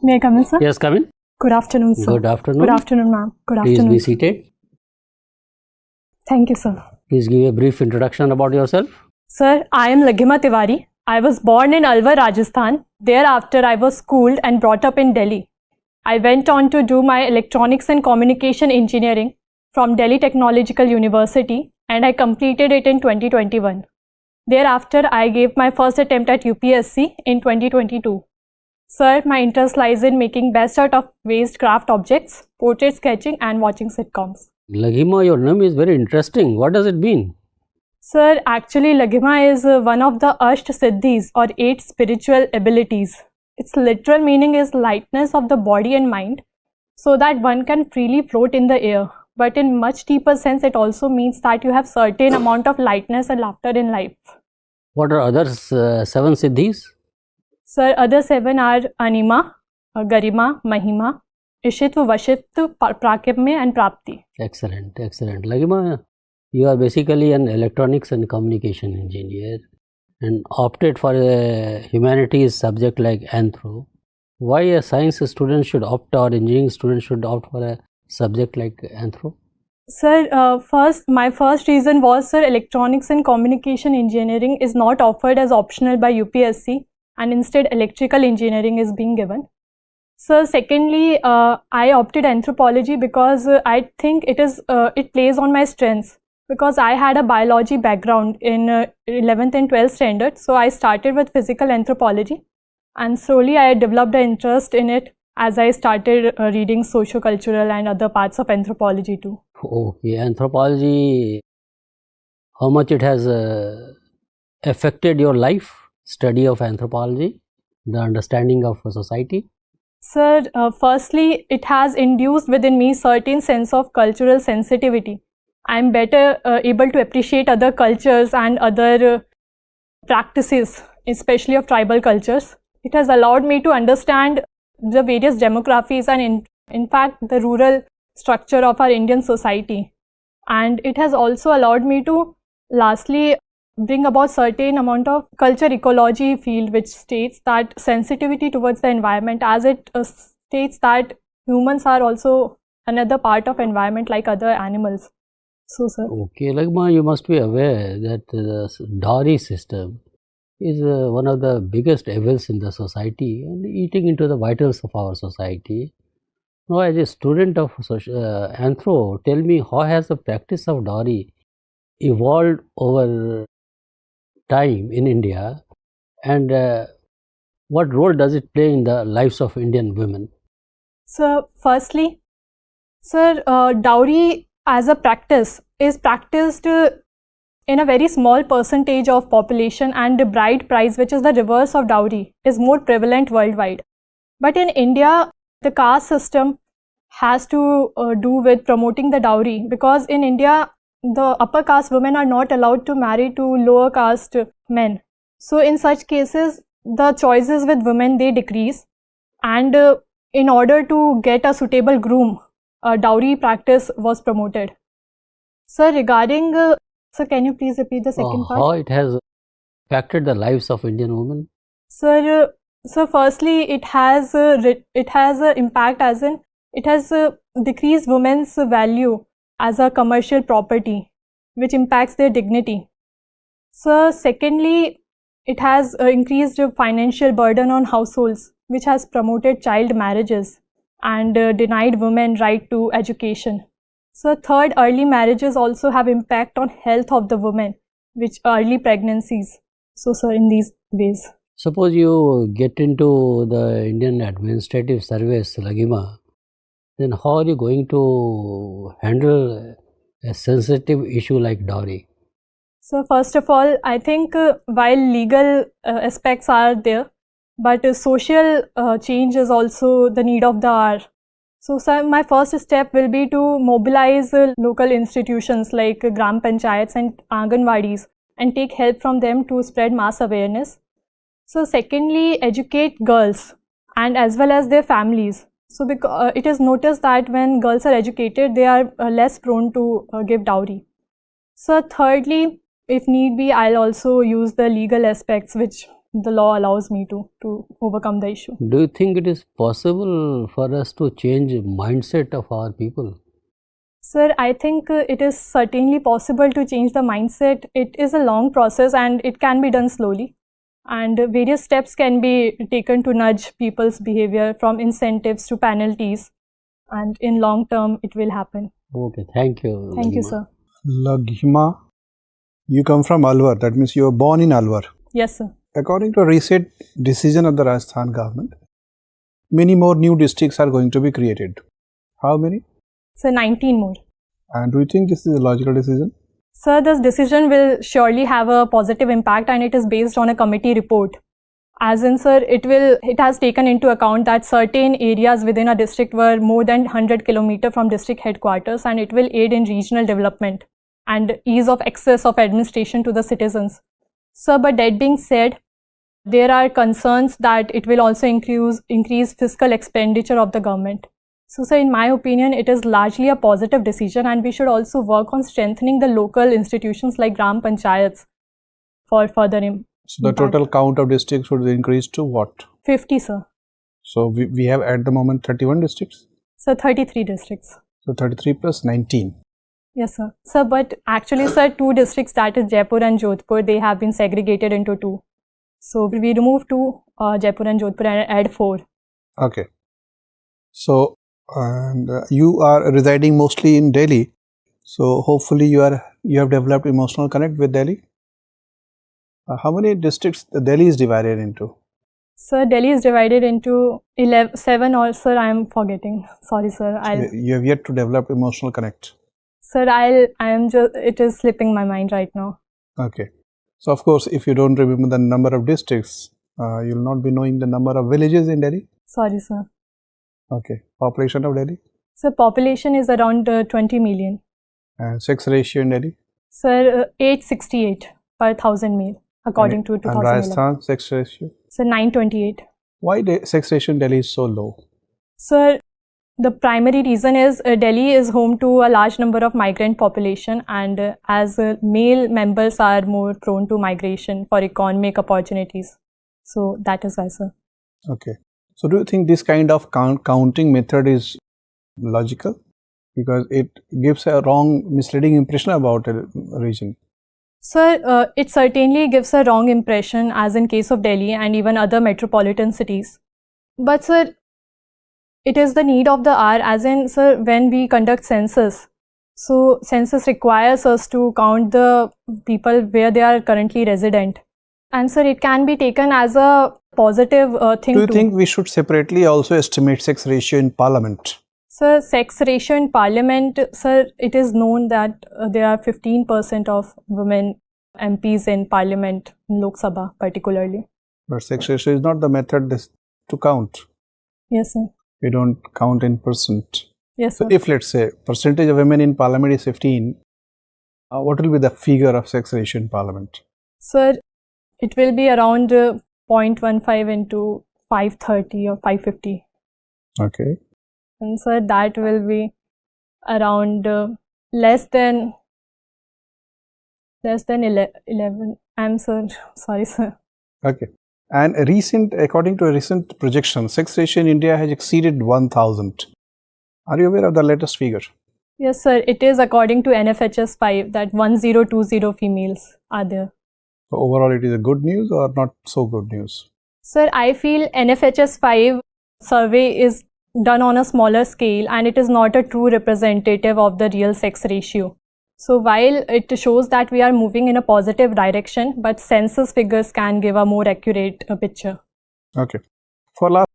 May I come in, sir? Yes, come in. Good afternoon, sir. Good afternoon. Good afternoon, ma'am. Good Please afternoon. be seated. Thank you, sir. Please give a brief introduction about yourself. Sir, I am Laghima Tiwari. I was born in Alwar, Rajasthan. Thereafter, I was schooled and brought up in Delhi. I went on to do my electronics and communication engineering from Delhi Technological University, and I completed it in 2021. Thereafter, I gave my first attempt at UPSC in 2022. Sir, my interest lies in making best out of waste craft objects, portrait sketching and watching sitcoms. Laghima, your name is very interesting. What does it mean? Sir, actually Laghima is one of the Asht Siddhis or 8 spiritual abilities. Its literal meaning is lightness of the body and mind, so that one can freely float in the air. But in much deeper sense, it also means that you have certain amount of lightness and laughter in life. What are other 7 siddhis? Sir, other 7 are Anima, Garima, Mahima, Ishitva, Vashitva, Prakipme and Prapti. Excellent, excellent. Laghima, you are basically an electronics and communication engineer and opted for a humanities subject like Anthro. Why a science student should opt or engineering student should opt for a subject like Anthro? Sir, my first reason was, sir, electronics and communication engineering is not offered as optional by UPSC, and instead electrical engineering is being given. So secondly, I opted anthropology because I think it plays on my strengths, because I had a biology background in 11th and 12th standard. So I started with physical anthropology, and slowly I developed an interest in it as I started reading socio-cultural and other parts of anthropology too. Okay, anthropology, how much it has affected your life, study of anthropology, the understanding of society? Sir, firstly, it has induced within me certain sense of cultural sensitivity. I am better able to appreciate other cultures and other practices, especially of tribal cultures. It has allowed me to understand the various demographies and in fact the rural structure of our Indian society. And it has also allowed me to lastly bring about certain amount of culture ecology field, which states that sensitivity towards the environment, as it states that humans are also another part of environment like other animals. So, sir. Okay, Laghima, you must be aware that the dowry system is one of the biggest evils in the society and eating into the vitals of our society. Now, as a student of Anthro, tell me, how has the practice of dowry evolved over time in India, and what role does it play in the lives of Indian women? So, firstly, sir, dowry as a practice is practiced in a very small percentage of population, and the bride price, which is the reverse of dowry, is more prevalent worldwide. But in India, the caste system has to do with promoting the dowry, because in India, the upper caste women are not allowed to marry to lower caste men. So in such cases, the choices with women, they decrease, and in order to get a suitable groom, a dowry practice was promoted. Sir, regarding sir, can you please repeat the second part? How it has affected the lives of Indian women? Sir, firstly, it has an impact, as in it has decreased women's value as a commercial property, which impacts their dignity. So secondly, it has increased financial burden on households, which has promoted child marriages and denied women right to education. So third, early marriages also have impact on health of the women, which early pregnancies. So sir, in these ways. Suppose you get into the Indian Administrative Service, Laghima, then how are you going to handle a sensitive issue like dowry? So first of all, I think while legal aspects are there, but social change is also the need of the hour. So sir, my first step will be to mobilize local institutions like Gram Panchayats and Anganwadis and take help from them to spread mass awareness. So secondly, educate girls and as well as their families. So because it is noticed that when girls are educated, they are less prone to give dowry. So thirdly, if need be, I'll also use the legal aspects, which the law allows me to overcome the issue. Do you think it is possible for us to change mindset of our people? Sir, I think it is certainly possible to change the mindset. It is a long process and it can be done slowly. And various steps can be taken to nudge people's behavior, from incentives to penalties. And in long term, it will happen. Okay, thank you. Thank you, Laghima. sir. Laghima, you come from Alwar. That means you were born in Alwar. Yes, sir. According to a recent decision of the Rajasthan government, many more new districts are going to be created. How many? So 19 more. And do you think this is a logical decision? Sir, this decision will surely have a positive impact, and it is based on a committee report. As in, sir, it has taken into account that certain areas within a district were more than 100 km from district headquarters, and it will aid in regional development and ease of access of administration to the citizens. Sir, but that being said, there are concerns that it will also increase fiscal expenditure of the government. So, sir, in my opinion, it is largely a positive decision, and we should also work on strengthening the local institutions like Gram Panchayats for further So the total count of districts would increase to what? 50, sir. So we have at the moment 31 districts? So 33 districts. So 33 plus 19. Yes, sir. Sir, but actually, sir, 2 districts, that is Jaipur and Jodhpur, they have been segregated into 2. So we remove 2, Jaipur and Jodhpur, and add 4. Okay. So and you are residing mostly in Delhi. So hopefully you have developed emotional connect with Delhi. How many districts Delhi is divided into? Sir, Delhi is divided into 7, or sir, I am forgetting. Sorry, sir. You have yet to develop emotional connect. Sir, it is slipping my mind right now. Okay. So of course, if you don't remember the number of districts, you will not be knowing the number of villages in Delhi. Sorry, sir. Okay. Population of Delhi? Sir, population is around 20 million. And sex ratio in Delhi? Sir, 868 per 1000 male, according to 2011. And Rajasthan sex ratio? Sir, 928. Why the sex ratio in Delhi is so low? Sir, the primary reason is Delhi is home to a large number of migrant population, and as male members are more prone to migration for economic opportunities. So that is why, sir. Okay. So do you think this kind of counting method is logical? Because it gives a wrong, misleading impression about a region. Sir, it certainly gives a wrong impression, as in case of Delhi and even other metropolitan cities. But sir, it is the need of the hour, as in, sir, when we conduct census. So census requires us to count the people where they are currently resident. And sir, it can be taken as a positive thing. Do you think we should separately also estimate sex ratio in parliament? Sir, sex ratio in parliament, sir, it is known that there are 15% of women MPs in parliament, in Lok Sabha particularly. But sex ratio is not the method to count. Yes, sir. We don't count in percent. Yes, sir. So if let's say percentage of women in parliament is 15, what will be the figure of sex ratio in parliament? Sir, it will be around 0.15 into 530 or 550. Okay. And sir, that will be around less than 11. I'm sorry, sir. Okay. And according to a recent projection, sex ratio in India has exceeded 1000. Are you aware of the latest figure? Yes, sir. It is according to NFHS 5 that 1020 females are there. So overall, it is a good news or not so good news? Sir, I feel NFHS 5 survey is done on a smaller scale, and it is not a true representative of the real sex ratio. So while it shows that we are moving in a positive direction, but census figures can give a more accurate picture. Okay. For last